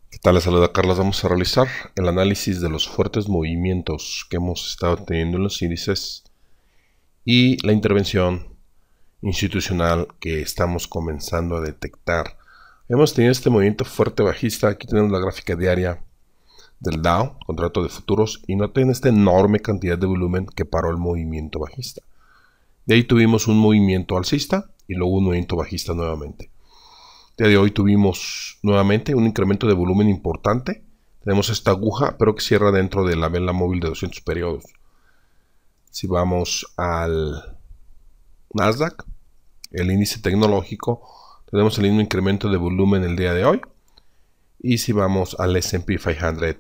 ¿Qué tal? Les saluda Carlos. Vamos a realizar el análisis de los fuertes movimientos que hemos estado teniendo en los índices y la intervención institucional que estamos comenzando a detectar. Hemos tenido este movimiento fuerte bajista. Aquí tenemos la gráfica diaria del Dow, contrato de futuros, y noten esta enorme cantidad de volumen que paró el movimiento bajista. De ahí tuvimos un movimiento alcista y luego un movimiento bajista nuevamente. El día de hoy tuvimos nuevamente un incremento de volumen importante. Tenemos esta aguja, pero que cierra dentro de la vela móvil de 200 periodos. Si vamos al Nasdaq, el índice tecnológico, tenemos el mismo incremento de volumen el día de hoy. Y si vamos al S&P 500,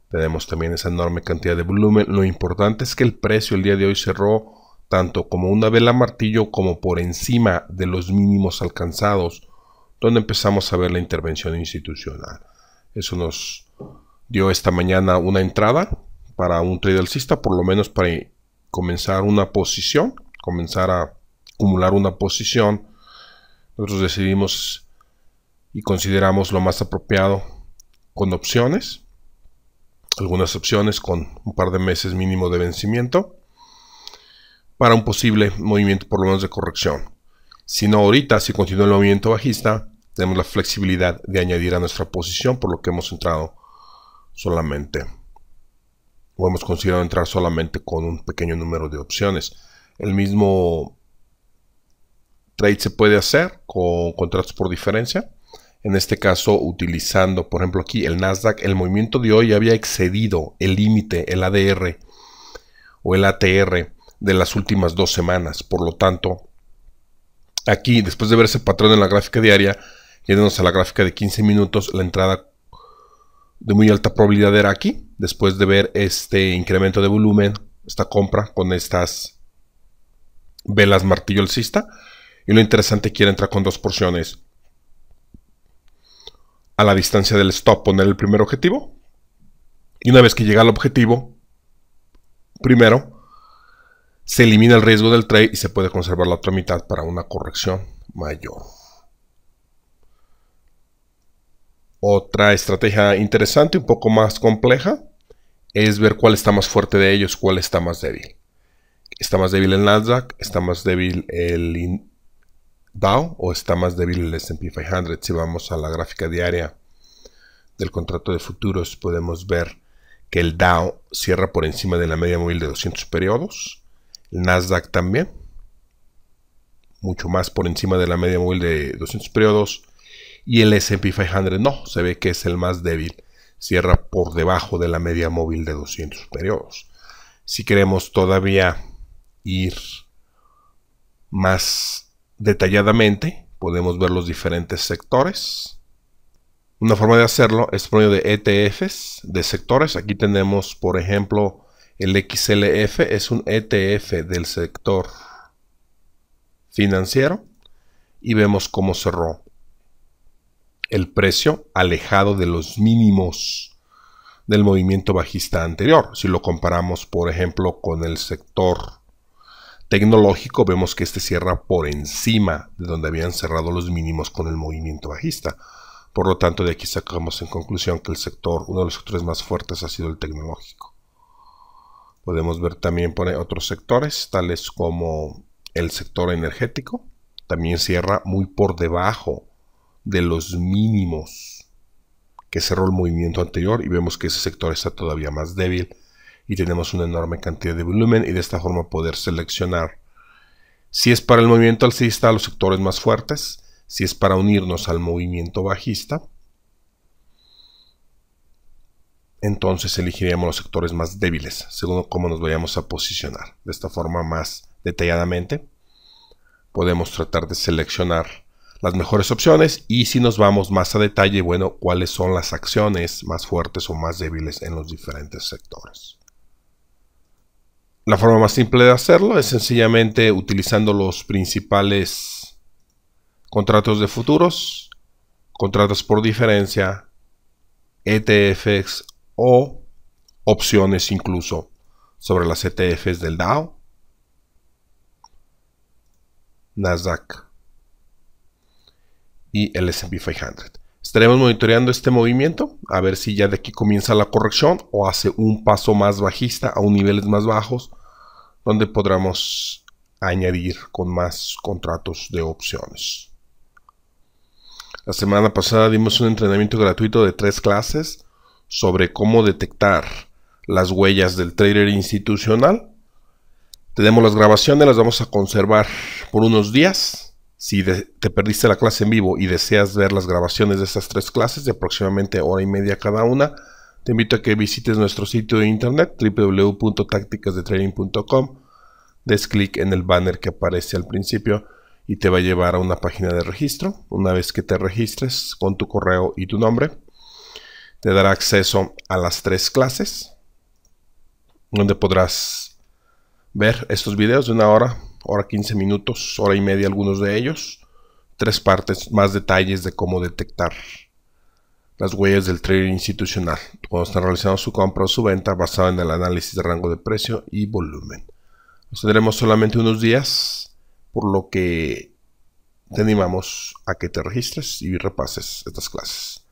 tenemos también esa enorme cantidad de volumen. Lo importante es que el precio el día de hoy cerró tanto como una vela martillo como por encima de los mínimos alcanzados, donde empezamos a ver la intervención institucional. Eso nos dio esta mañana una entrada para un trade alcista, por lo menos para comenzar una posición, comenzar a acumular una posición. Nosotros decidimos y consideramos lo más apropiado con opciones, algunas opciones con un par de meses mínimo de vencimiento, para un posible movimiento por lo menos de corrección. Si no ahorita, si continúa el movimiento bajista, tenemos la flexibilidad de añadir a nuestra posición, por lo que hemos entrado solamente, o hemos considerado entrar solamente con un pequeño número de opciones. El mismo trade se puede hacer con contratos por diferencia. En este caso, utilizando, por ejemplo, aquí el Nasdaq, el movimiento de hoy había excedido el límite, el ADR o el ATR de las últimas 2 semanas. Por lo tanto, aquí, después de ver ese patrón en la gráfica diaria, yéndonos a la gráfica de 15 minutos, la entrada de muy alta probabilidad era aquí, después de ver este incremento de volumen, esta compra con estas velas martillo alcista. Y lo interesante, quiere entrar con 2 porciones a la distancia del stop, poner el primer objetivo, y una vez que llega al objetivo primero, se elimina el riesgo del trade y se puede conservar la otra mitad para una corrección mayor. Otra estrategia interesante, un poco más compleja, es ver cuál está más fuerte de ellos, cuál está más débil. ¿Está más débil el Nasdaq? ¿Está más débil el Dow? ¿O está más débil el S&P 500? Si vamos a la gráfica diaria del contrato de futuros, podemos ver que el Dow cierra por encima de la media móvil de 200 periodos. El Nasdaq también, mucho más por encima de la media móvil de 200 periodos. Y el S&P 500 no, se ve que es el más débil, cierra por debajo de la media móvil de 200 periodos. Si queremos todavía ir más detalladamente, podemos ver los diferentes sectores. Una forma de hacerlo es por medio de ETFs de sectores. Aquí tenemos, por ejemplo, el XLF, es un ETF del sector financiero, y vemos cómo cerró el precio alejado de los mínimos del movimiento bajista anterior. Si lo comparamos, por ejemplo, con el sector tecnológico, vemos que este cierra por encima de donde habían cerrado los mínimos con el movimiento bajista. Por lo tanto, de aquí sacamos en conclusión que el sector, uno de los sectores más fuertes ha sido el tecnológico. Podemos ver también por otros sectores, tales como el sector energético. También cierra muy por debajo de los mínimos que cerró el movimiento anterior, y vemos que ese sector está todavía más débil y tenemos una enorme cantidad de volumen, y de esta forma poder seleccionar si es para el movimiento alcista los sectores más fuertes, si es para unirnos al movimiento bajista, entonces elegiríamos los sectores más débiles según cómo nos vayamos a posicionar. De esta forma, más detalladamente, podemos tratar de seleccionar las mejores opciones, y si nos vamos más a detalle, bueno, cuáles son las acciones más fuertes o más débiles en los diferentes sectores. La forma más simple de hacerlo es sencillamente utilizando los principales contratos de futuros, contratos por diferencia, ETFs o opciones incluso sobre las ETFs del Dow Nasdaq y el S&P 500. Estaremos monitoreando este movimiento a ver si ya de aquí comienza la corrección o hace un paso más bajista a un niveles más bajos donde podremos añadir con más contratos de opciones. La semana pasada dimos un entrenamiento gratuito de 3 clases sobre cómo detectar las huellas del trader institucional. Tenemos las grabaciones, las vamos a conservar por unos días. Si te perdiste la clase en vivo y deseas ver las grabaciones de estas 3 clases de aproximadamente hora y media cada una, te invito a que visites nuestro sitio de internet www.tacticasdetrading.com. Des clic en el banner que aparece al principio y te va a llevar a una página de registro. Una vez que te registres con tu correo y tu nombre, te dará acceso a las 3 clases, donde podrás ver estos videos de 1 hora, hora 15 minutos, hora y media algunos de ellos. 3 partes, más detalles de cómo detectar las huellas del trader institucional cuando están realizando su compra o su venta basado en el análisis de rango de precio y volumen. Nos tendremos solamente unos días, por lo que te animamos a que te registres y repases estas clases.